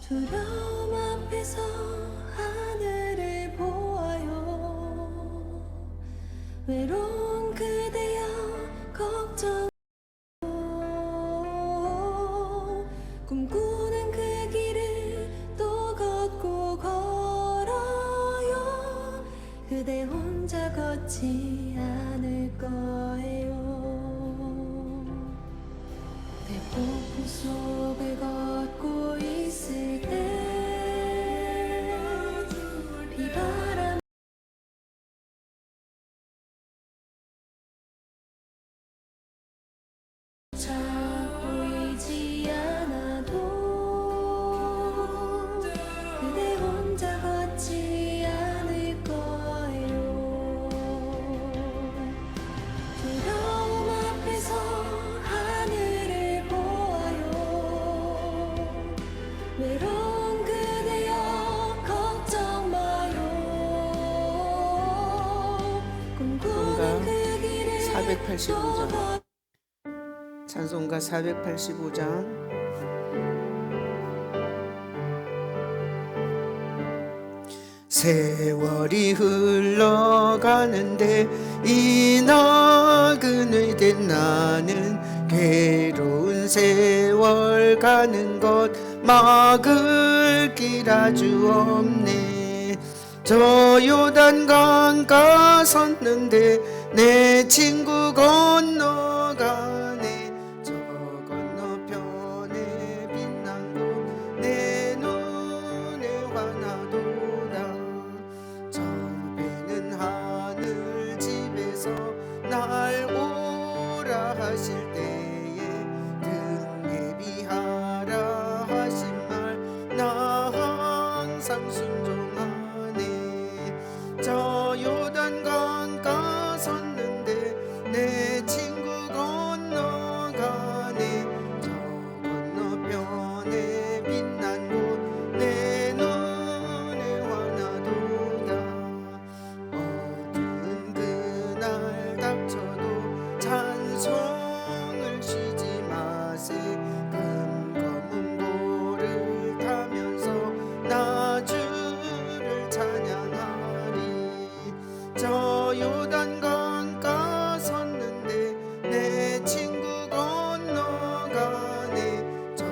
두려움 앞에서 하늘을 보아요. 외로운 그대여 걱정 꿈꾸는 그 길을 또 걷고 걸어요. 그대 혼자 걷지 않을 거예요. 대폭풍 속을 걷고 있을 때 비바람 잘 보이지 않아도 그대 혼자 걷지 않을 거예요. 두려움 앞에서 하늘을 보아요. 외로운 그대여 걱정 마요. 꿈꾸는 그 길을 485장 찬송가 485장 세월이 흘러가는데 이 나그네 된 나는 괴로운 세월 가는 것 막을 길 아주 없네. 저 요단강가 섰는데 내 친구 건너가네. 저 건너편에 빛난 곳 내 눈에 환하도다. 저 배는 하늘 집에서 날 오라 하실 때에 등예비하라 하신 말 나 항상 순종하네. 저 요단강가 섰는데 내 친구 건너가네. 저 건너편에 빛난 곳 내 눈에 환하도다. 어두운 그날 닥쳐도 찬송을 쉬지 마세. 금검은 고를 타면서 나 주를 찬양하리. 저 요단강가 섰는데 내 친구 건너가네. 저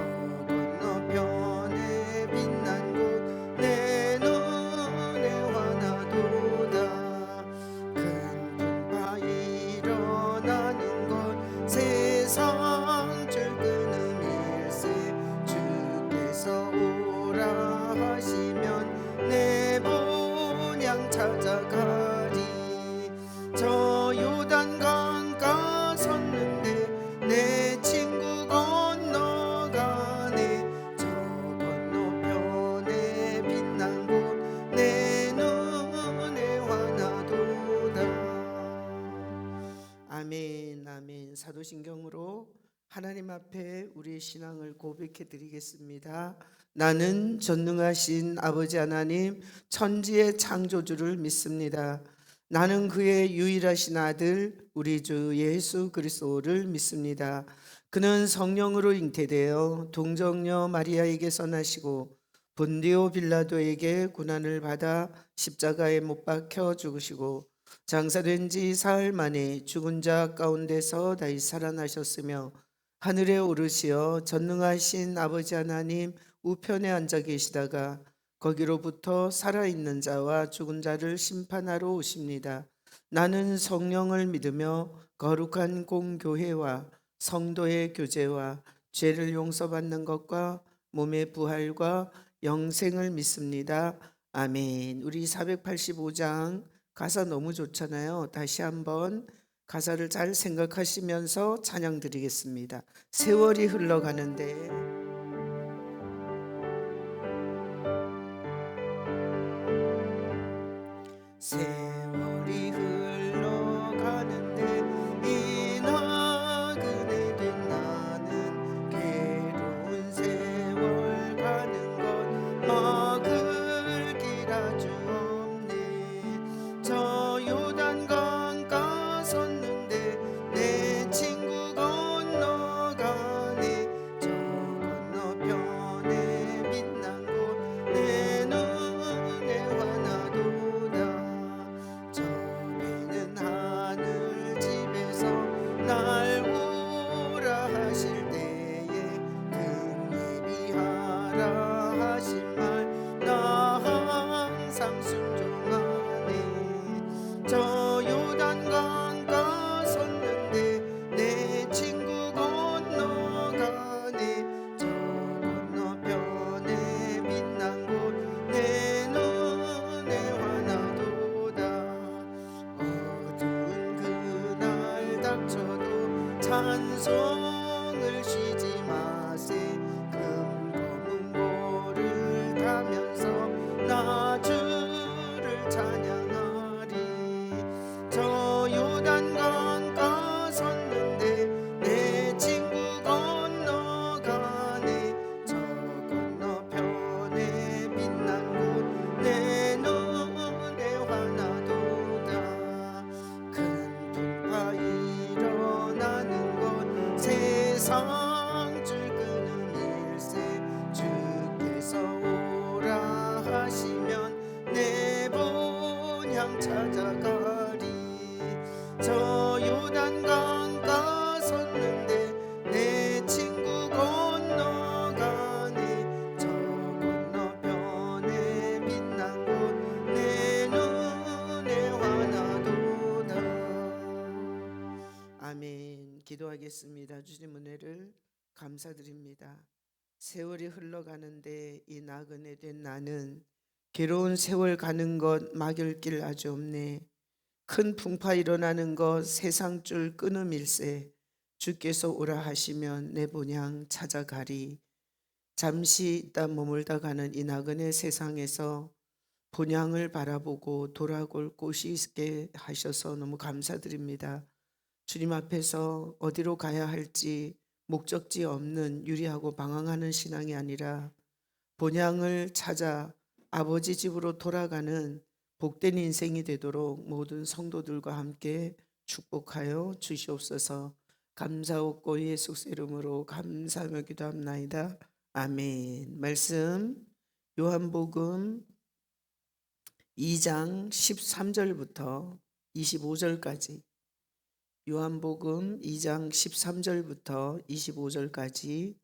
건너편에 빛난 곳 내 눈에 환하도다. 큰 풍파 일어나는 것 세상 줄 끊음일세. 주께서 오라 하시면 내 본향 찾아가리. 저 요단강가 섰는데 내 친구 건너가네. 저 건너편에 빛난 곳 내 눈에 환하도다. 아멘. 아멘. 사도신경으로 하나님 앞에 우리의 신앙을 고백해 드리겠습니다. 나는 전능하신 아버지 하나님 천지의 창조주를 믿습니다. 나는 그의 유일하신 아들 우리 주 예수 그리스도를 믿습니다. 그는 성령으로 잉태되어 동정녀 마리아에게서 나시고 본디오 빌라도에게 고난을 받아 십자가에 못 박혀 죽으시고 장사된 지 사흘 만에 죽은 자 가운데서 다시 살아나셨으며 하늘에 오르시어 전능하신 아버지 하나님 우편에 앉아 계시다가 거기로부터 살아있는 자와 죽은 자를 심판하러 오십니다. 나는 성령을 믿으며 거룩한 공교회와 성도의 교제와 죄를 용서받는 것과 몸의 부활과 영생을 믿습니다. 아멘. 우리 485장 가사 너무 좋잖아요. 다시 한번 가사를 잘 생각하시면서 찬양 드리겠습니다. 세월이 흘러가는데 세월이 흘러가는데 이 나그네 된 나는 괴로운 세월 가는 것 막을 길 아주 없네. 저 요단강가 섰는데 내 친구 건너가네. 저 찬송을 쉬지 마세. 금 검은 고를 타면서 나 주를 찬양하리. 저 요단강가 섰는데 내 친구 건너가네. 저 건너편에 빛난 곳 내 눈에 환하도다. 큰 풍파 일어나는 곳 세상 줄 끄는 일세. 주께서 오라 하시면 내 본향 찾아가리. 저 요단강가 섰는데 내 친구 건너가네. 저 건너편에 빛난 곳 내 눈에 환하도다. 아멘. 기도하겠습니다. 주님 은혜를 감사드립니다. 세월이 흘러가는데 이 나그네 된 나는 괴로운 세월 가는 것 막을 길 아주 없네. 큰 풍파 일어나는 것 세상 줄 끊음일세. 주께서 오라 하시면 내 본향 찾아가리. 잠시 있다 머물다 가는 이 나그네 세상에서 본향을 바라보고 돌아올 곳이 있게 하셔서 너무 감사드립니다. 주님 앞에서 어디로 가야 할지 목적지 없는 유리하고 방황하는 신앙이 아니라 본향을 찾아 아버지 집으로 돌아가는 복된 인생이 되도록 모든 성도들과 함께 축복하여 주시옵소서. 감사하고 예수 이름으로 감사하며 기도합나이다. 아멘. 말씀 요한복음 2장 13절부터 25절까지, 요한복음 2장 13절부터 25절까지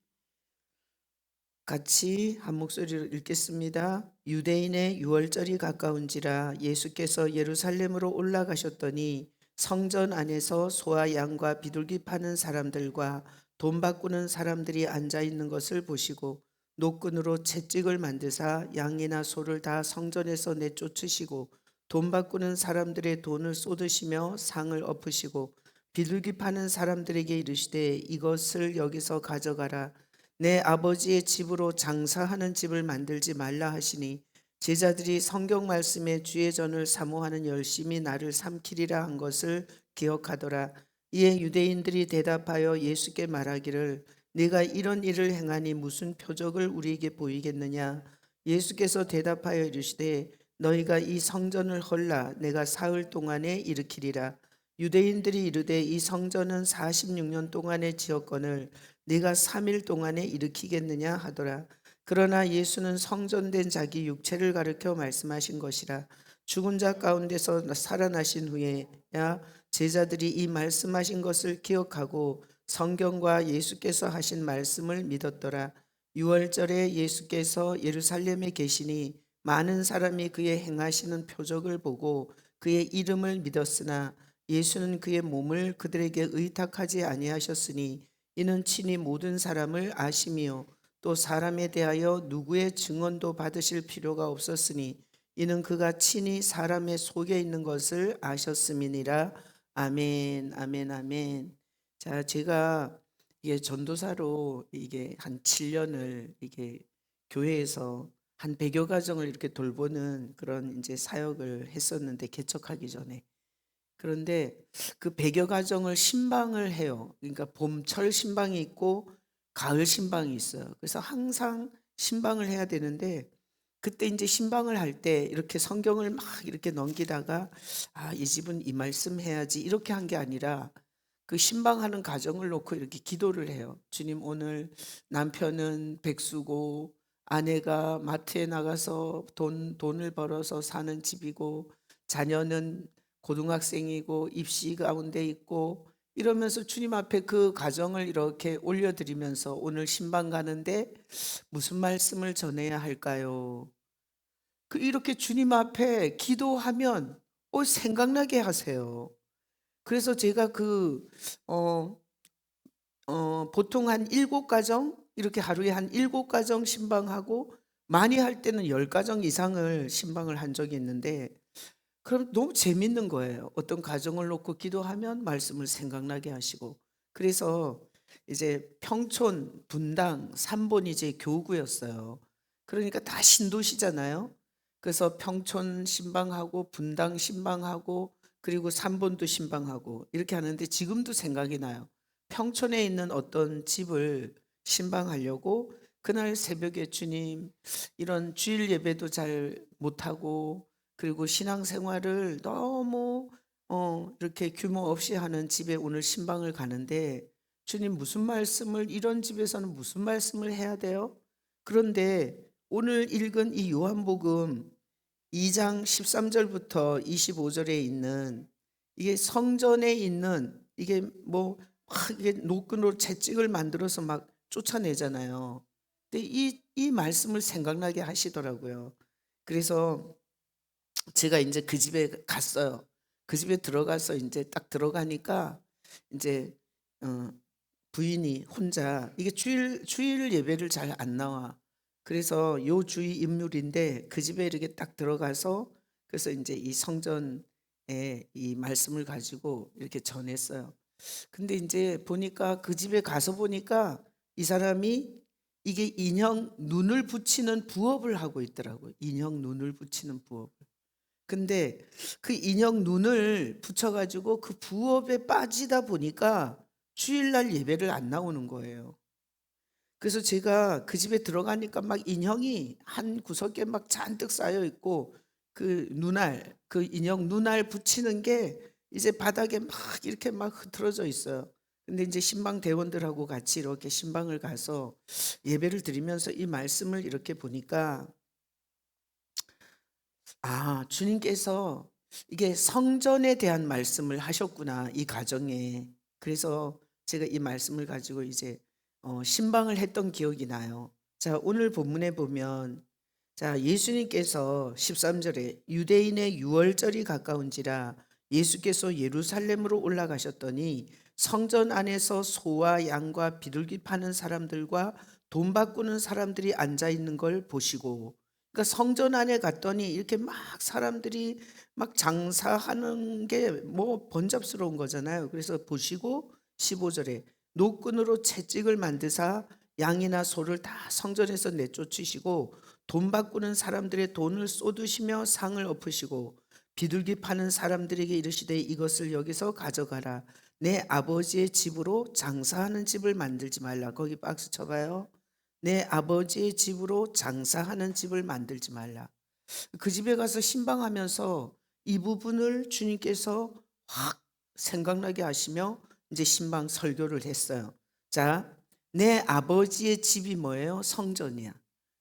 같이 한 목소리로 읽겠습니다. 유대인의 유월절이 가까운지라 예수께서 예루살렘으로 올라가셨더니 성전 안에서 소와 양과 비둘기 파는 사람들과 돈 바꾸는 사람들이 앉아 있는 것을 보시고 노끈으로 채찍을 만드사 양이나 소를 다 성전에서 내쫓으시고 돈 바꾸는 사람들의 돈을 쏟으시며 상을 엎으시고 비둘기 파는 사람들에게 이르시되 이것을 여기서 가져가라. 내 아버지의 집으로 장사하는 집을 만들지 말라 하시니 제자들이 성경 말씀에 주의 전을 사모하는 열심히 나를 삼키리라 한 것을 기억하더라. 이에 유대인들이 대답하여 예수께 말하기를 네가 이런 일을 행하니 무슨 표적을 우리에게 보이겠느냐. 예수께서 대답하여 이르시되 너희가 이 성전을 헐라 내가 사흘 동안에 일으키리라. 유대인들이 이르되 이 성전은 46년 동안에 지었거늘 네가 3일 동안에 일으키겠느냐 하더라. 그러나 예수는 성전된 자기 육체를 가리켜 말씀하신 것이라. 죽은 자 가운데서 살아나신 후에야 제자들이 이 말씀하신 것을 기억하고 성경과 예수께서 하신 말씀을 믿었더라. 유월절에 예수께서 예루살렘에 계시니 많은 사람이 그의 행하시는 표적을 보고 그의 이름을 믿었으나 예수는 그의 몸을 그들에게 의탁하지 아니하셨으니 이는 친히 모든 사람을 아심이요 또 사람에 대하여 누구의 증언도 받으실 필요가 없었으니 이는 그가 친히 사람의 속에 있는 것을 아셨음이니라. 아멘, 아멘, 아멘. 자, 제가 이게 전도사로 이게 한 7년을 이게 교회에서 한 100여 가정을 이렇게 돌보는 그런 이제 사역을 했었는데, 개척하기 전에. 그런데 그 100여 가정을 신방을 해요. 그러니까 봄철 신방이 있고 가을 신방이 있어요. 그래서 항상 신방을 해야 되는데, 그때 이제 신방을 할 때 이렇게 성경을 막 이렇게 넘기다가 이 집은 이 말씀 해야지 이렇게 한 게 아니라 그 신방하는 가정을 놓고 이렇게 기도를 해요. 주님, 오늘 남편은 백수고 아내가 마트에 나가서 돈을 벌어서 사는 집이고 자녀는 고등학생이고 입시 가운데 있고 이러면서 주님 앞에 그 가정을 이렇게 올려드리면서 오늘 신방 가는데 무슨 말씀을 전해야 할까요? 이렇게 주님 앞에 기도하면 생각나게 하세요. 그래서 제가 보통 한 7가정 이렇게 하루에 한 7가정 신방하고 많이 할 때는 10가정 이상을 신방을 한 적이 있는데, 그럼 너무 재밌는 거예요. 어떤 가정을 놓고 기도하면 말씀을 생각나게 하시고 그래서 이제 평촌, 분당, 삼본이 이제 교구였어요. 그러니까 다 신도시잖아요. 그래서 평촌 신방하고 분당 신방하고 그리고 삼본도 신방하고 이렇게 하는데 지금도 생각이 나요. 평촌에 있는 어떤 집을 신방하려고 그날 새벽에 주님 이런 주일 예배도 잘 못하고 그리고 신앙생활을 너무 이렇게 규모 없이 하는 집에 오늘 신방을 가는데 주님 무슨 말씀을 이런 집에서는 무슨 말씀을 해야 돼요? 그런데 오늘 읽은 이 요한복음 2장 13절부터 25절에 있는 이게 성전에 있는 이게 뭐 막 이게 노끈으로 채찍을 만들어서 막 쫓아내잖아요. 근데 이 말씀을 생각나게 하시더라고요. 그래서 제가 이제 그 집에 갔어요. 그 집에 들어가서 이제 딱 들어가니까 이제 어 부인이 혼자 이게 주일 예배를 잘 안 나와. 그래서 요 주의 인물인데 그 집에 이렇게 딱 들어가서 그래서 이제 이 성전에 이 말씀을 가지고 이렇게 전했어요. 근데 이제 보니까 그 집에 가서 보니까 이 사람이 이게 인형 눈을 붙이는 부업을 하고 있더라고요. 인형 눈을 붙이는 부업. 근데 그 인형 눈을 붙여 가지고 그 부업에 빠지다 보니까 주일날 예배를 안 나오는 거예요. 그래서 제가 그 집에 들어가니까 막 인형이 한 구석에 막 잔뜩 쌓여 있고 그 눈알, 그 인형 눈알 붙이는 게 이제 바닥에 막 이렇게 막 흐트러져 있어요. 근데 이제 신방 대원들하고 같이 이렇게 신방을 가서 예배를 드리면서 이 말씀을 이렇게 보니까 아, 주님께서 이게 성전에 대한 말씀을 하셨구나, 이 가정에. 그래서 제가 이 말씀을 가지고 이제 신방을 했던 기억이 나요. 자, 오늘 본문에 보면 자, 예수님께서 13절에 유대인의 유월절이 가까운지라 예수께서 예루살렘으로 올라가셨더니 성전 안에서 소와 양과 비둘기 파는 사람들과 돈 바꾸는 사람들이 앉아 있는 걸 보시고 그러니까 성전 안에 갔더니 이렇게 막 사람들이 막 장사하는 게 뭐 번잡스러운 거잖아요. 그래서 보시고 15절에 노끈으로 채찍을 만드사 양이나 소를 다 성전에서 내쫓으시고 돈 바꾸는 사람들의 돈을 쏟으시며 상을 엎으시고 비둘기 파는 사람들에게 이르시되 이것을 여기서 가져가라. 내 아버지의 집으로 장사하는 집을 만들지 말라. 거기 박스 쳐봐요. 내 아버지의 집으로 장사하는 집을 만들지 말라. 그 집에 가서 신방하면서 이 부분을 주님께서 확 생각나게 하시며 이제 신방 설교를 했어요. 자, 내 아버지의 집이 뭐예요? 성전이야.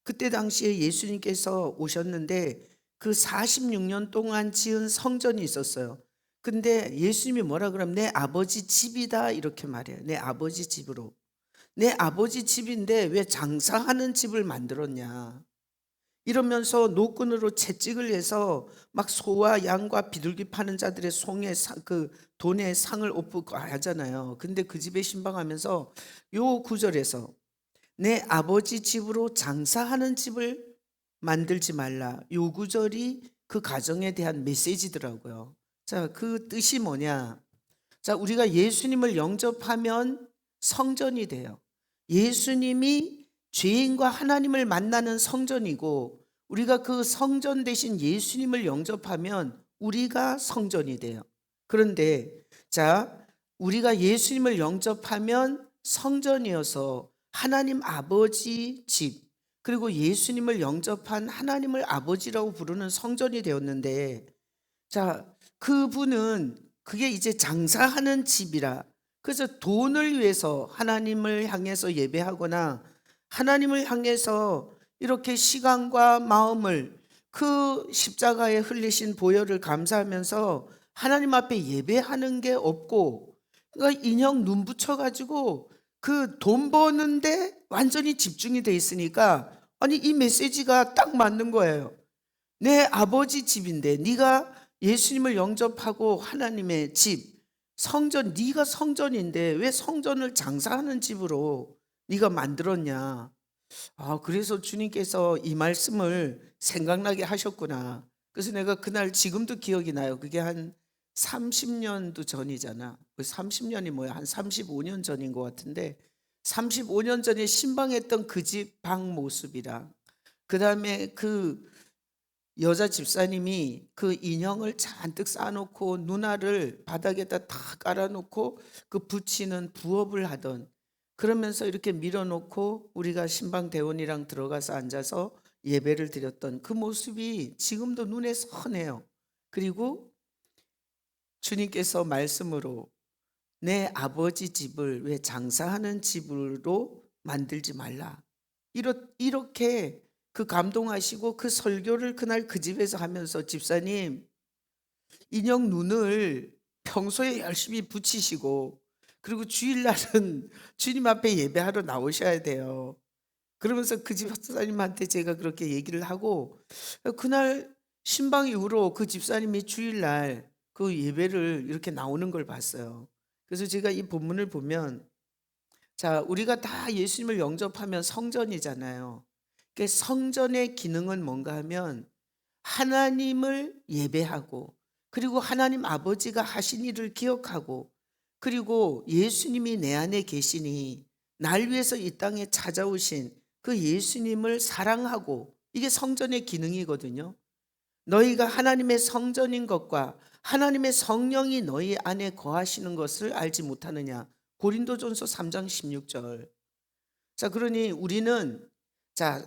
그때 당시에 예수님께서 오셨는데 그 46년 동안 지은 성전이 있었어요. 근데 예수님이 뭐라 그러면 내 아버지 집이다 이렇게 말해요. 내 아버지 집으로. 내 아버지 집인데 왜 장사하는 집을 만들었냐. 이러면서 노끈으로 채찍을 해서 막 소와 양과 비둘기 파는 자들의 송에 그 돈의 상을 엎고 하잖아요. 근데 그 집에 신방하면서 요 구절에서 내 아버지 집으로 장사하는 집을 만들지 말라. 요 구절이 그 가정에 대한 메시지더라고요. 자, 그 뜻이 뭐냐? 자, 우리가 예수님을 영접하면 성전이 돼요. 예수님이 죄인과 하나님을 만나는 성전이고 우리가 그 성전 대신 예수님을 영접하면 우리가 성전이 돼요. 그런데 자, 우리가 예수님을 영접하면 성전이어서 하나님 아버지 집 그리고 예수님을 영접한 하나님을 아버지라고 부르는 성전이 되었는데 자, 그분은 그게 이제 장사하는 집이라 그래서 돈을 위해서 하나님을 향해서 예배하거나 하나님을 향해서 이렇게 시간과 마음을 그 십자가에 흘리신 보혈을 감사하면서 하나님 앞에 예배하는 게 없고 그러니까 인형 눈 붙여가지고 그 돈 버는데 완전히 집중이 돼 있으니까 아니 이 메시지가 딱 맞는 거예요. 내 아버지 집인데 네가 예수님을 영접하고 하나님의 집 성전 네가 성전인데 왜 성전을 장사하는 집으로 네가 만들었냐. 아, 그래서 주님께서 이 말씀을 생각나게 하셨구나. 그래서 내가 그날 지금도 기억이 나요. 그게 한 30년도 전이잖아. 30년이 뭐야? 한 35년 전인 것 같은데 35년 전에 신방했던 그 집 방 모습이랑 그다음에 그 여자 집사님이 그 인형을 잔뜩 쌓아놓고 누나를 바닥에다 다 깔아놓고 그 붙이는 부업을 하던, 그러면서 이렇게 밀어놓고 우리가 신방 대원이랑 들어가서 앉아서 예배를 드렸던 그 모습이 지금도 눈에 선해요. 그리고 주님께서 말씀으로 내 아버지 집을 왜 장사하는 집으로 만들지 말라, 이렇게 그 감동하시고 그 설교를 그날 그 집에서 하면서, 집사님 인형 눈을 평소에 열심히 붙이시고 그리고 주일날은 주님 앞에 예배하러 나오셔야 돼요. 그러면서 그 집사님한테 제가 그렇게 얘기를 하고, 그날 신방 이후로 그 집사님이 주일날 그 예배를 이렇게 나오는 걸 봤어요. 그래서 제가 이 본문을 보면, 자, 우리가 다 예수님을 영접하면 성전이잖아요. 그 성전의 기능은 뭔가 하면 하나님을 예배하고, 그리고 하나님 아버지가 하신 일을 기억하고, 그리고 예수님이 내 안에 계시니 날 위해서 이 땅에 찾아오신 그 예수님을 사랑하고, 이게 성전의 기능이거든요. 너희가 하나님의 성전인 것과 하나님의 성령이 너희 안에 거하시는 것을 알지 못하느냐. 고린도전서 3장 16절. 자, 그러니 우리는, 자,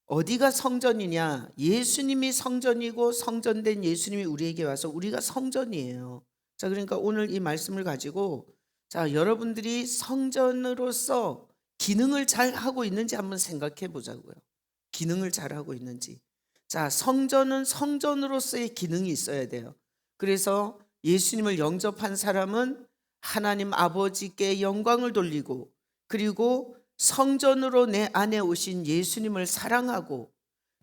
어디가 성전이냐? 예수님이 성전이고 성전된 예수님이 우리에게 와서 우리가 성전이에요. 자, 그러니까 오늘 이 말씀을 가지고, 자, 여러분들이 성전으로서 기능을 잘 하고 있는지 한번 생각해 보자고요. 기능을 잘 하고 있는지. 자, 성전은 성전으로서의 기능이 있어야 돼요. 그래서 예수님을 영접한 사람은 하나님 아버지께 영광을 돌리고, 그리고 성전으로 내 안에 오신 예수님을 사랑하고,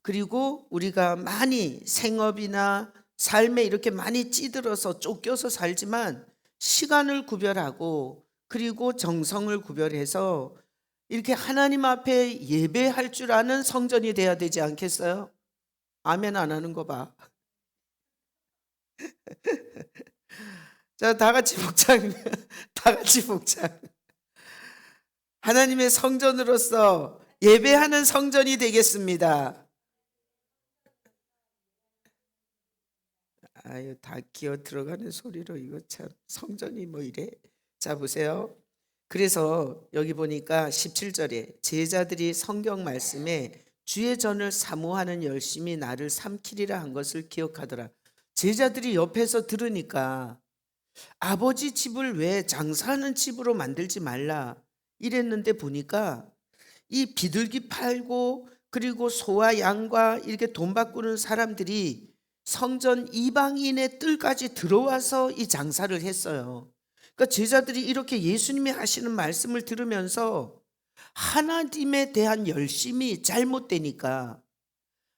그리고 우리가 많이 생업이나 삶에 이렇게 많이 찌들어서 쫓겨서 살지만 시간을 구별하고, 그리고 정성을 구별해서 이렇게 하나님 앞에 예배할 줄 아는 성전이 돼야 되지 않겠어요? 아멘 안 하는 거 봐. 자, 다 같이 복장. 다 같이 복장. 하나님의 성전으로서 예배하는 성전이 되겠습니다. 아유, 다 기어 들어가는 소리로 이거 참 성전이 뭐 이래. 자, 보세요. 그래서 여기 보니까 17절에 제자들이 성경 말씀에 주의 전을 사모하는 열심이 나를 삼키리라 한 것을 기억하더라. 제자들이 옆에서 들으니까 아버지 집을 왜 장사하는 집으로 만들지 말라 이랬는데, 보니까 이 비둘기 팔고 그리고 소와 양과 이렇게 돈 바꾸는 사람들이 성전 이방인의 뜰까지 들어와서 이 장사를 했어요. 그러니까 제자들이 이렇게 예수님이 하시는 말씀을 들으면서 하나님에 대한 열심이 잘못되니까,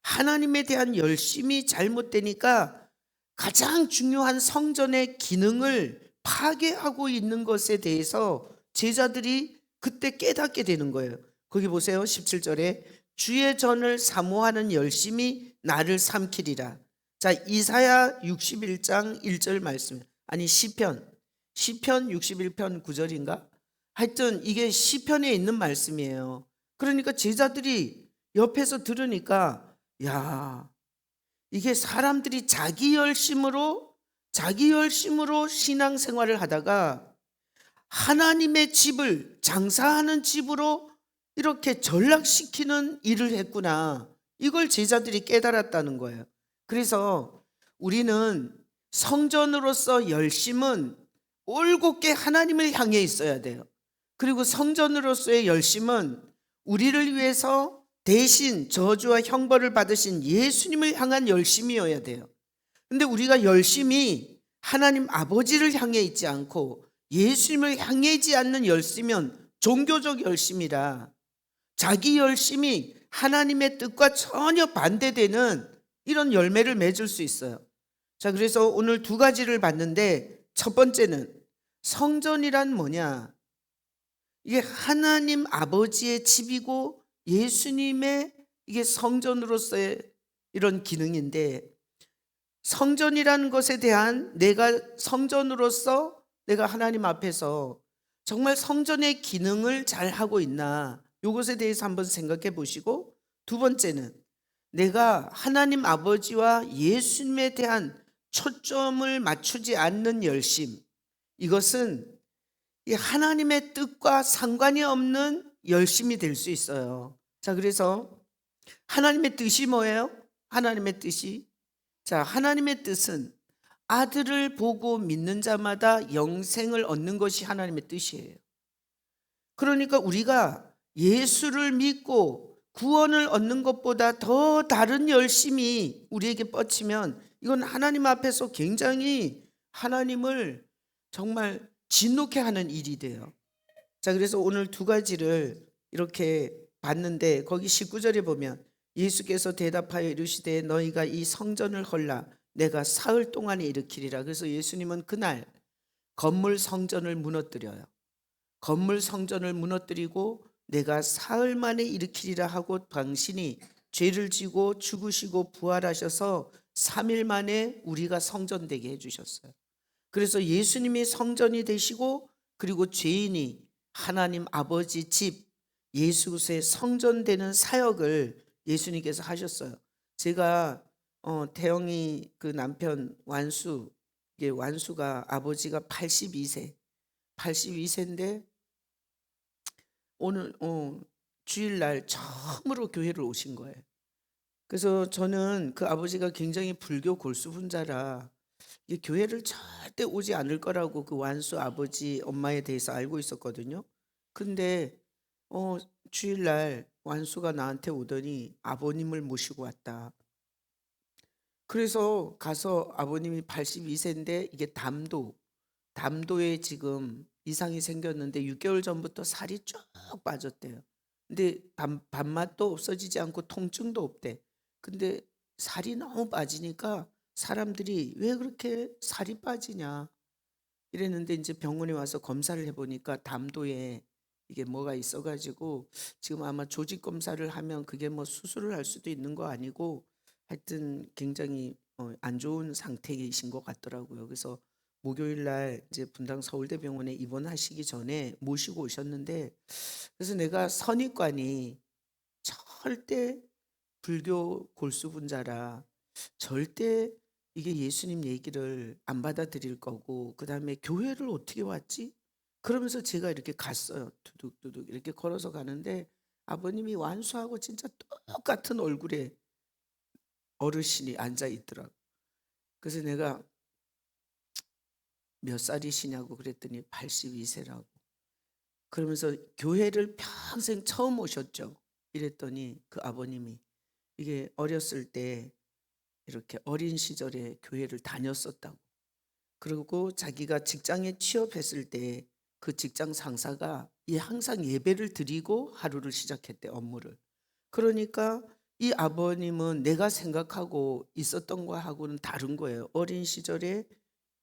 하나님에 대한 열심이 잘못되니까 가장 중요한 성전의 기능을 파괴하고 있는 것에 대해서 제자들이 그때 깨닫게 되는 거예요. 거기 보세요. 17절에 주의 전을 사모하는 열심이 나를 삼키리라. 자, 이사야 61장 1절 말씀, 아니 시편 61편 9절인가? 하여튼 이게 시편에 있는 말씀이에요. 그러니까 제자들이 옆에서 들으니까, 야, 이게 사람들이 자기 열심으로 신앙생활을 하다가 하나님의 집을 장사하는 집으로 이렇게 전락시키는 일을 했구나. 이걸 제자들이 깨달았다는 거예요. 그래서 우리는 성전으로서 열심은 올곧게 하나님을 향해 있어야 돼요. 그리고 성전으로서의 열심은 우리를 위해서 대신 저주와 형벌을 받으신 예수님을 향한 열심이어야 돼요. 근데 우리가 열심이 하나님 아버지를 향해 있지 않고 예수님을 향해 있지 않는 열심이면 종교적 열심이라 자기 열심이 하나님의 뜻과 전혀 반대되는 이런 열매를 맺을 수 있어요. 자, 그래서 오늘 두 가지를 봤는데, 첫 번째는 성전이란 뭐냐? 이게 하나님 아버지의 집이고 예수님의 이게 성전으로서의 이런 기능인데, 성전이라는 것에 대한 내가 성전으로서 내가 하나님 앞에서 정말 성전의 기능을 잘 하고 있나, 이것에 대해서 한번 생각해 보시고, 두 번째는 내가 하나님 아버지와 예수님에 대한 초점을 맞추지 않는 열심, 이것은 이 하나님의 뜻과 상관이 없는 열심이 될 수 있어요. 자, 그래서 하나님의 뜻이 뭐예요? 하나님의 뜻이, 자, 하나님의 뜻은 아들을 보고 믿는 자마다 영생을 얻는 것이 하나님의 뜻이에요. 그러니까 우리가 예수를 믿고 구원을 얻는 것보다 더 다른 열심이 우리에게 뻗치면 이건 하나님 앞에서 굉장히 하나님을 정말 진노케 하는 일이 돼요. 자, 그래서 오늘 두 가지를 이렇게 봤는데, 거기 19절에 보면 예수께서 대답하여 이르시되 너희가 이 성전을 헐라 내가 사흘 동안에 일으키리라. 그래서 예수님은 그날 건물 성전을 무너뜨려요. 건물 성전을 무너뜨리고 내가 사흘 만에 일으키리라 하고, 당신이 죄를 지고 죽으시고 부활하셔서 3일 만에 우리가 성전 되게 해주셨어요. 그래서 예수님이 성전이 되시고, 그리고 죄인이 하나님 아버지 집 예수의 성전되는 사역을 예수님께서 하셨어요. 제가 태영이 그 남편 완수, 이게 완수가 아버지가 82세인데 오늘 주일날 처음으로 교회를 오신 거예요. 그래서 저는 그 아버지가 굉장히 불교 골수분자라 이 교회를 절대 오지 않을 거라고 그 완수 아버지 엄마에 대해서 알고 있었거든요. 근데 주일날 완수가 나한테 오더니 아버님을 모시고 왔다. 그래서 가서 아버님이 82세인데 이게 담도에 지금 이상이 생겼는데 6개월 전부터 살이 쭉 빠졌대요. 근데 밥맛도 없어지지 않고 통증도 없대. 근데 살이 너무 빠지니까 사람들이 왜 그렇게 살이 빠지냐 이랬는데, 이제 병원에 와서 검사를 해보니까 담도에 이게 뭐가 있어가지고 지금 아마 조직 검사를 하면 그게 뭐 수술을 할 수도 있는 거 아니고 하여튼 굉장히 안 좋은 상태이신 것 같더라고요. 그래서 목요일 날 이제 분당 서울대병원에 입원하시기 전에 모시고 오셨는데, 그래서 내가 선입관이 절대 불교 골수분자라 절대 이게 예수님 얘기를 안 받아들일 거고, 그 다음에 교회를 어떻게 왔지? 그러면서 제가 이렇게 갔어요. 두둑두둑 이렇게 걸어서 가는데 아버님이 완수하고 진짜 똑같은 얼굴에 어르신이 앉아 있더라고. 그래서 내가 몇 살이시냐고 그랬더니 82세라고. 그러면서 교회를 평생 처음 오셨죠? 이랬더니 그 아버님이 이게 어렸을 때 이렇게 어린 시절에 교회를 다녔었다고. 그리고 자기가 직장에 취업했을 때 그 직장 상사가 항상 예배를 드리고 하루를 시작했대, 업무를. 그러니까 이 아버님은 내가 생각하고 있었던 거하고는 다른 거예요. 어린 시절에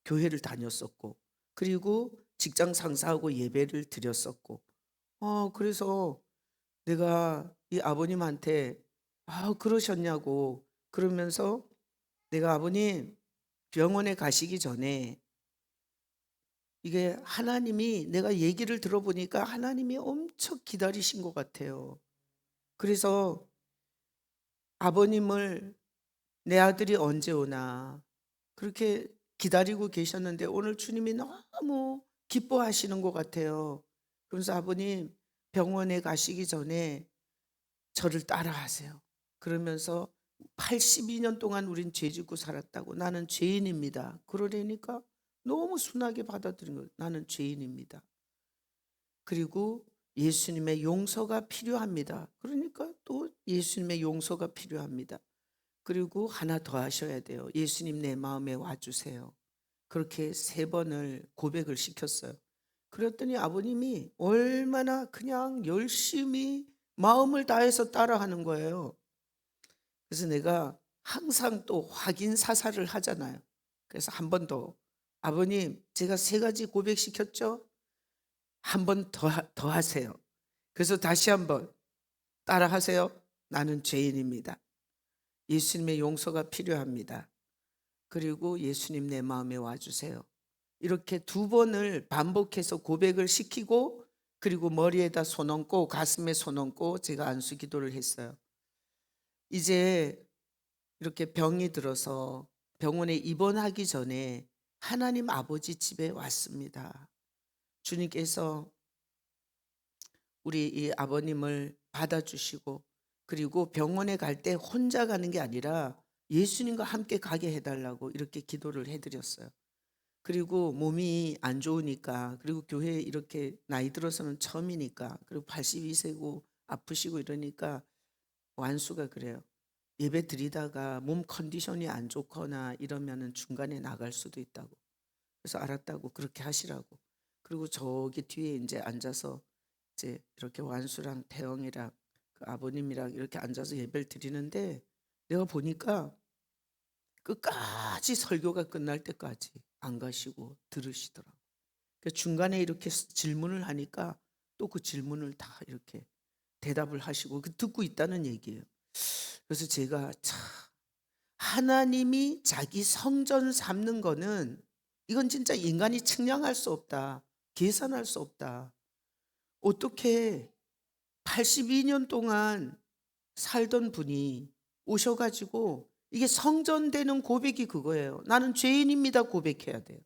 교회를 다녔었고, 그리고 직장 상사하고 예배를 드렸었고. 그래서 내가 이 아버님한테 그러셨냐고 그러면서, 내가 아버님 병원에 가시기 전에 이게 하나님이, 내가 얘기를 들어보니까 하나님이 엄청 기다리신 것 같아요. 그래서 아버님을 내 아들이 언제 오나 그렇게 기다리고 계셨는데 오늘 주님이 너무 기뻐하시는 것 같아요. 그래서 아버님 병원에 가시기 전에 저를 따라하세요. 그러면서 82년 동안 우린 죄 짓고 살았다고, 나는 죄인입니다. 그러려니까 너무 순하게 받아들인 거예요. 나는 죄인입니다. 그리고 예수님의 용서가 필요합니다. 그러니까 또 예수님의 용서가 필요합니다. 그리고 하나 더 하셔야 돼요. 예수님 내 마음에 와주세요. 그렇게 3번을 고백을 시켰어요. 그랬더니 아버님이 얼마나 그냥 열심히 마음을 다해서 따라하는 거예요. 그래서 내가 항상 또 확인 사살을 하잖아요. 그래서 한 번 더, 아버님 제가 3가지 고백시켰죠? 한 번 더 하세요. 그래서 다시 한번 따라 하세요. 나는 죄인입니다. 예수님의 용서가 필요합니다. 그리고 예수님 내 마음에 와주세요. 이렇게 두 번을 반복해서 고백을 시키고 그리고 머리에다 손 얹고 가슴에 손 얹고 제가 안수 기도를 했어요. 이제 이렇게 병이 들어서 병원에 입원하기 전에 하나님 아버지 집에 왔습니다. 주님께서 우리 이 아버님을 받아주시고 그리고 병원에 갈 때 혼자 가는 게 아니라 예수님과 함께 가게 해달라고 이렇게 기도를 해드렸어요. 그리고 몸이 안 좋으니까 그리고 교회에 이렇게 나이 들어서는 처음이니까 그리고 82세고 아프시고 이러니까 완수가 그래요. 예배 드리다가 몸 컨디션이 안 좋거나 이러면은 중간에 나갈 수도 있다고. 그래서 알았다고 그렇게 하시라고. 그리고 저기 뒤에 이제 앉아서 이제 이렇게 완수랑 태영이랑 그 아버님이랑 이렇게 앉아서 예배를 드리는데 내가 보니까 끝까지 설교가 끝날 때까지 안 가시고 들으시더라고. 그러니까 중간에 이렇게 질문을 하니까 또 그 질문을 다 이렇게 대답을 하시고 듣고 있다는 얘기예요. 그래서 제가 참 하나님이 자기 성전 삼는 거는 이건 진짜 인간이 측량할 수 없다. 계산할 수 없다. 어떻게 82년 동안 살던 분이 오셔가지고 이게 성전되는 고백이 그거예요. 나는 죄인입니다 고백해야 돼요.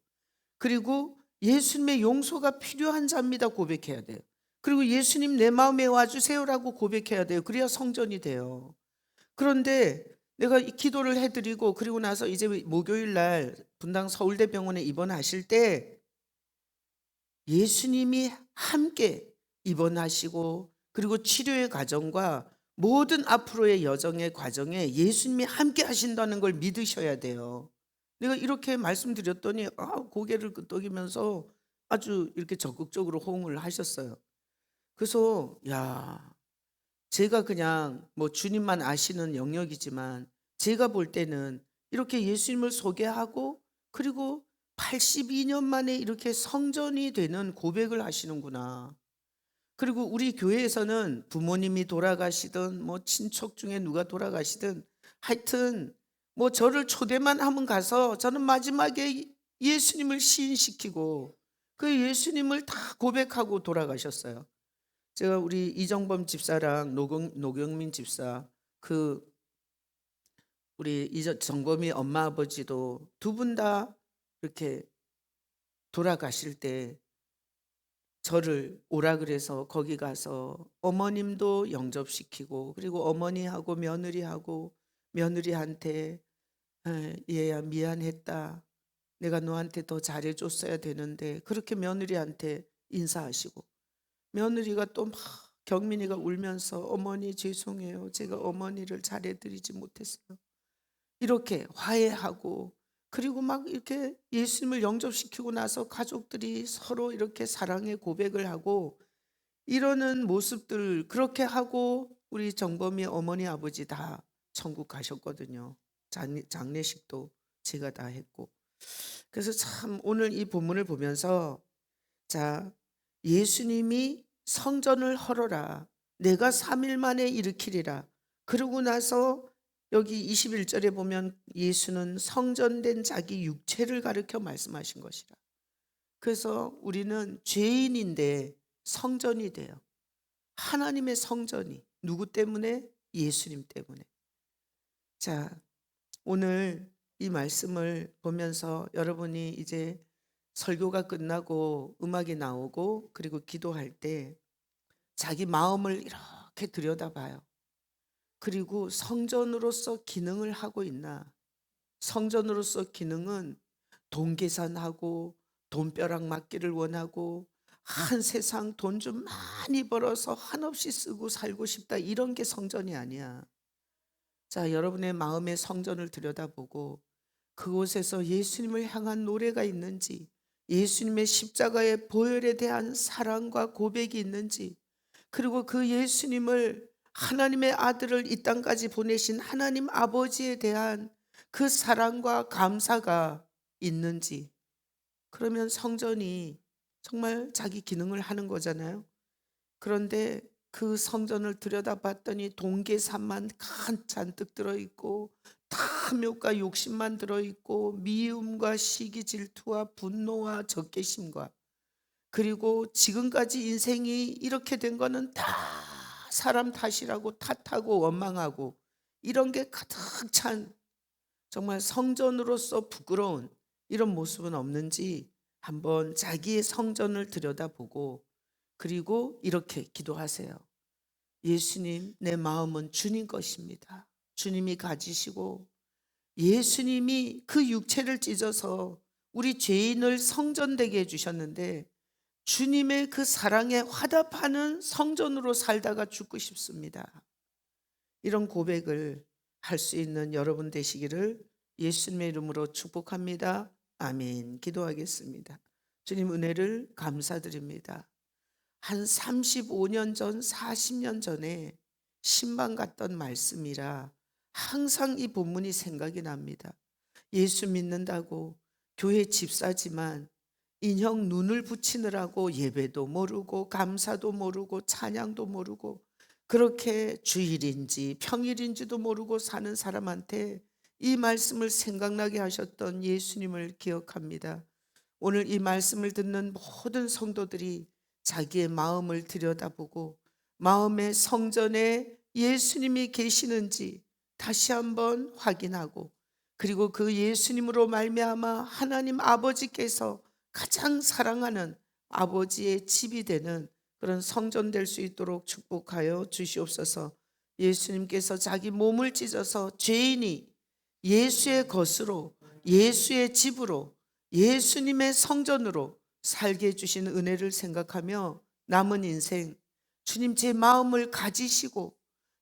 그리고 예수님의 용서가 필요한 자입니다 고백해야 돼요. 그리고 예수님 내 마음에 와주세요라고 고백해야 돼요. 그래야 성전이 돼요. 그런데 내가 이 기도를 해드리고 그리고 나서 이제 목요일 날 분당 서울대병원에 입원하실 때 예수님이 함께 입원하시고 그리고 치료의 과정과 모든 앞으로의 여정의 과정에 예수님이 함께 하신다는 걸 믿으셔야 돼요. 내가 이렇게 말씀드렸더니 고개를 끄덕이면서 아주 이렇게 적극적으로 호응을 하셨어요. 그래서 야, 제가 그냥 뭐 주님만 아시는 영역이지만 제가 볼 때는 이렇게 예수님을 소개하고 그리고 82년 만에 이렇게 성전이 되는 고백을 하시는구나. 그리고 우리 교회에서는 부모님이 돌아가시든 뭐 친척 중에 누가 돌아가시든 하여튼 뭐 저를 초대만 하면 가서 저는 마지막에 예수님을 시인시키고 그 예수님을 다 고백하고 돌아가셨어요. 제가 우리 이정범 집사랑 노경민 집사 그 우리 정범이 엄마 아버지도 두 분 다 이렇게 돌아가실 때 저를 오라 그래서 거기 가서 어머님도 영접시키고 그리고 어머니하고 며느리하고 며느리한테 얘야 미안했다. 내가 너한테 더 잘해줬어야 되는데 그렇게 며느리한테 인사하시고 며느리가 또 막 경민이가 울면서 어머니 죄송해요. 제가 어머니를 잘해드리지 못했어요. 이렇게 화해하고 그리고 막 이렇게 예수님을 영접시키고 나서 가족들이 서로 이렇게 사랑의 고백을 하고 이러는 모습들 그렇게 하고 우리 정범이 어머니 아버지 다 천국 가셨거든요. 장례식도 제가 다 했고. 그래서 참 오늘 이 본문을 보면서 자, 예수님이 성전을 헐어라. 내가 3일 만에 일으키리라. 그러고 나서 여기 21절에 보면 예수는 성전된 자기 육체를 가리켜 말씀하신 것이라. 그래서 우리는 죄인인데 성전이 돼요. 하나님의 성전이 누구 때문에? 예수님 때문에. 자, 오늘 이 말씀을 보면서 여러분이 이제 설교가 끝나고 음악이 나오고 그리고 기도할 때 자기 마음을 이렇게 들여다봐요. 그리고 성전으로서 기능을 하고 있나? 성전으로서 기능은 돈 계산하고 돈벼락 맞기를 원하고 한 세상 돈 좀 많이 벌어서 한없이 쓰고 살고 싶다 이런 게 성전이 아니야. 자, 여러분의 마음의 성전을 들여다보고 그곳에서 예수님을 향한 노래가 있는지 예수님의 십자가의 보혈에 대한 사랑과 고백이 있는지 그리고 그 예수님을 하나님의 아들을 이 땅까지 보내신 하나님 아버지에 대한 그 사랑과 감사가 있는지 그러면 성전이 정말 자기 기능을 하는 거잖아요. 그런데 그 성전을 들여다봤더니 동계산만 잔뜩 들어있고 다 탐욕과 욕심만 들어있고 미움과 시기 질투와 분노와 적개심과 그리고 지금까지 인생이 이렇게 된 거는 다 사람 탓이라고 탓하고 원망하고 이런 게 가득 찬 정말 성전으로서 부끄러운 이런 모습은 없는지 한번 자기의 성전을 들여다보고 그리고 이렇게 기도하세요. 예수님, 내 마음은 주님 것입니다. 주님이 가지시고 예수님이 그 육체를 찢어서 우리 죄인을 성전되게 해주셨는데 주님의 그 사랑에 화답하는 성전으로 살다가 죽고 싶습니다. 이런 고백을 할 수 있는 여러분 되시기를 예수님의 이름으로 축복합니다. 아멘. 기도하겠습니다. 주님 은혜를 감사드립니다. 한 35년 전, 40년 전에 신방 갔던 말씀이라 항상 이 본문이 생각이 납니다. 예수 믿는다고 교회 집사지만 인형 눈을 붙이느라고 예배도 모르고 감사도 모르고 찬양도 모르고 그렇게 주일인지 평일인지도 모르고 사는 사람한테 이 말씀을 생각나게 하셨던 예수님을 기억합니다. 오늘 이 말씀을 듣는 모든 성도들이 자기의 마음을 들여다보고 마음의 성전에 예수님이 계시는지 다시 한번 확인하고 그리고 그 예수님으로 말미암아 하나님 아버지께서 가장 사랑하는 아버지의 집이 되는 그런 성전 될 수 있도록 축복하여 주시옵소서. 예수님께서 자기 몸을 찢어서 죄인이 예수의 것으로 예수의 집으로 예수님의 성전으로 살게 해주신 은혜를 생각하며 남은 인생 주님 제 마음을 가지시고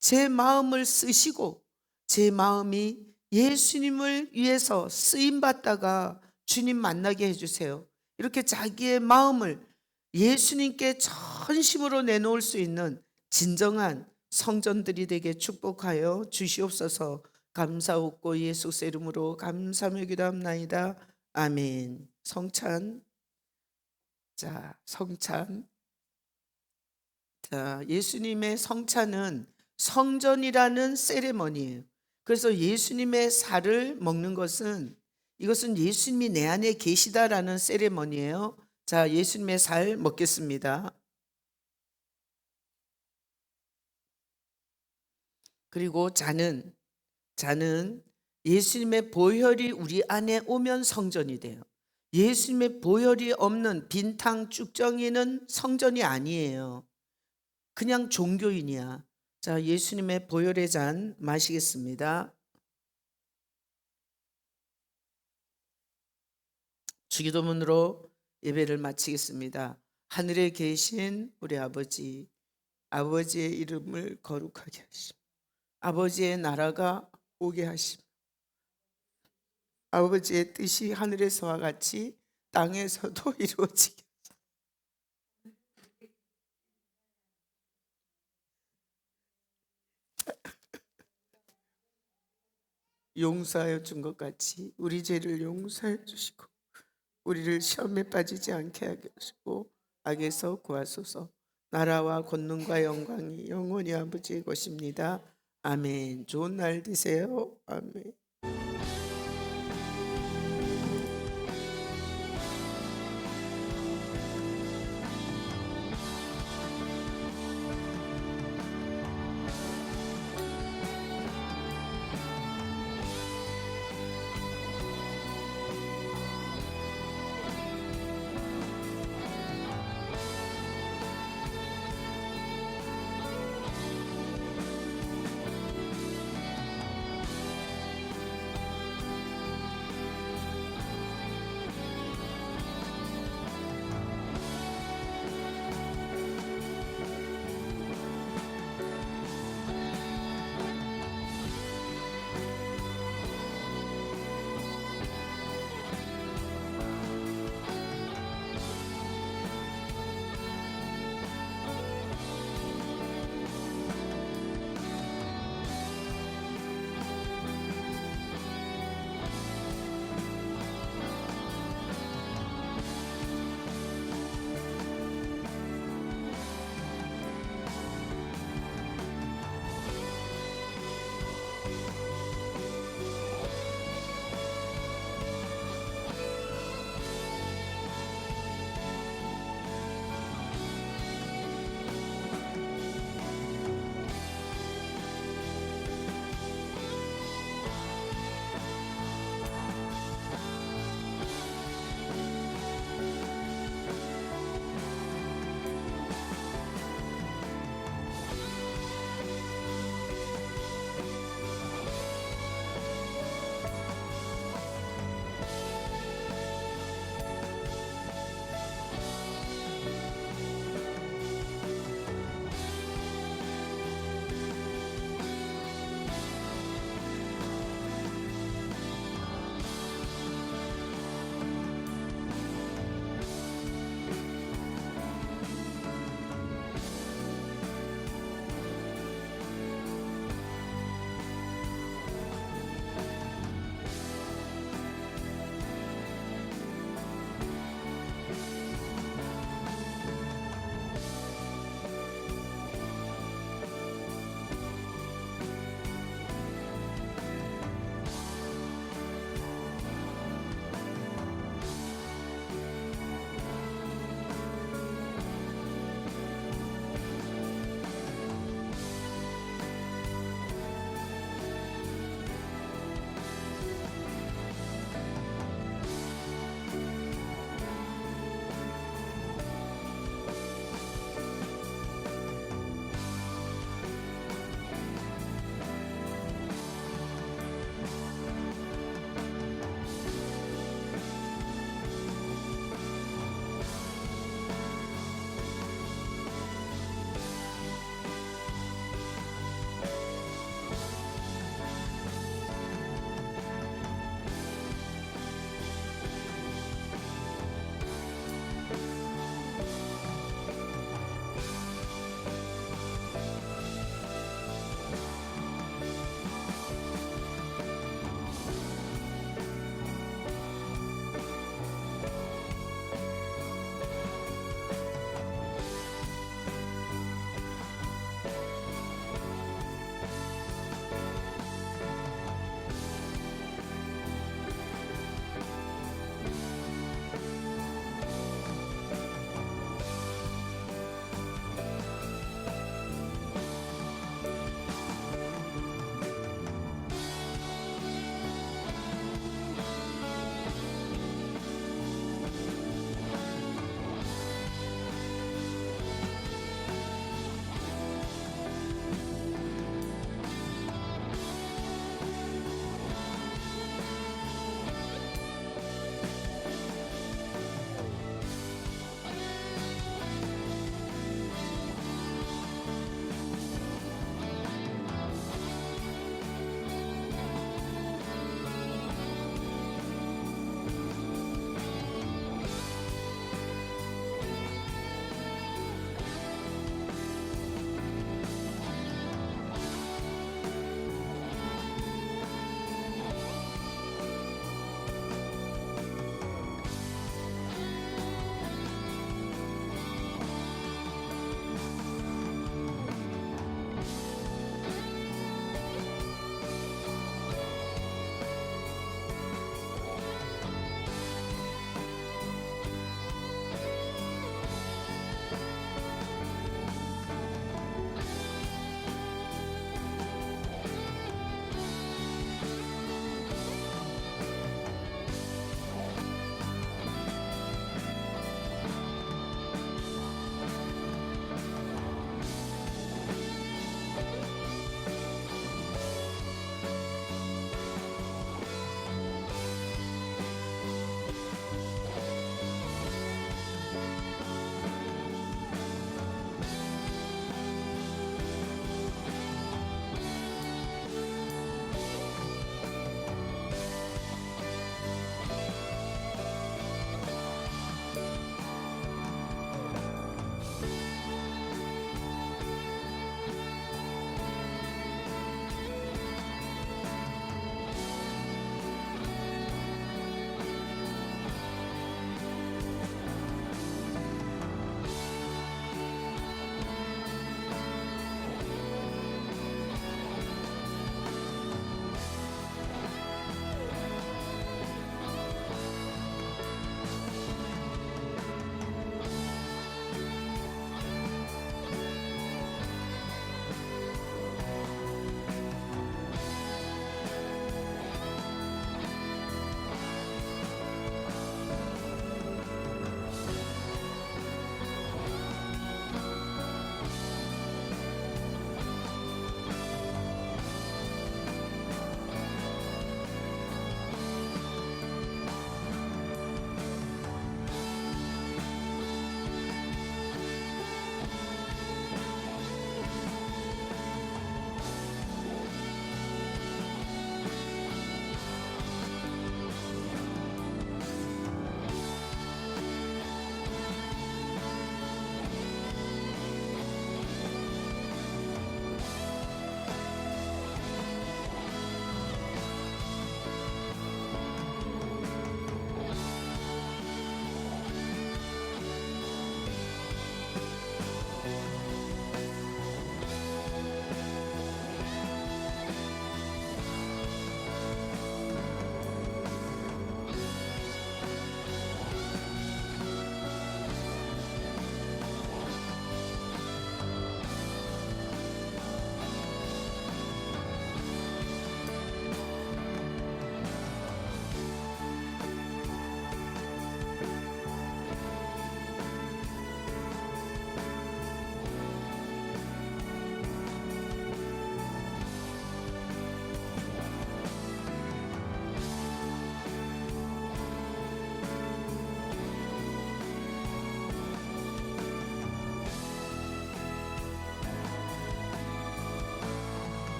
제 마음을 쓰시고 제 마음이 예수님을 위해서 쓰임받다가 주님 만나게 해주세요. 이렇게 자기의 마음을 예수님께 전심으로 내놓을 수 있는 진정한 성전들이 되게 축복하여 주시옵소서. 감사옵고 예수의 이름으로 감사하며 기도합나이다. 아멘. 성찬. 자, 성찬. 자, 예수님의 성찬은 성전이라는 세레머니예요. 그래서 예수님의 살을 먹는 것은 이것은 예수님이 내 안에 계시다라는 세레머니예요. 자, 예수님의 살 먹겠습니다. 그리고 잔은 예수님의 보혈이 우리 안에 오면 성전이 돼요. 예수님의 보혈이 없는 빈탕 쭉정이는 성전이 아니에요. 그냥 종교인이야. 자, 예수님의 보혈의 잔 마시겠습니다. 주기도문으로 예배를 마치겠습니다. 하늘에 계신 우리 아버지, 아버지의 이름을 거룩하게 하시고 아버지의 나라가 오게 하시고 아버지의 뜻이 하늘에서와 같이 땅에서도 이루어지게 용서하여 준 것 같이 우리 죄를 용서해 주시고 우리를 시험에 빠지지 않게 하게 하시고 악에서 구하소서. 나라와 권능과 영광이 영원히 아버지의 것입니다. 아멘. 좋은 날 되세요. 아멘.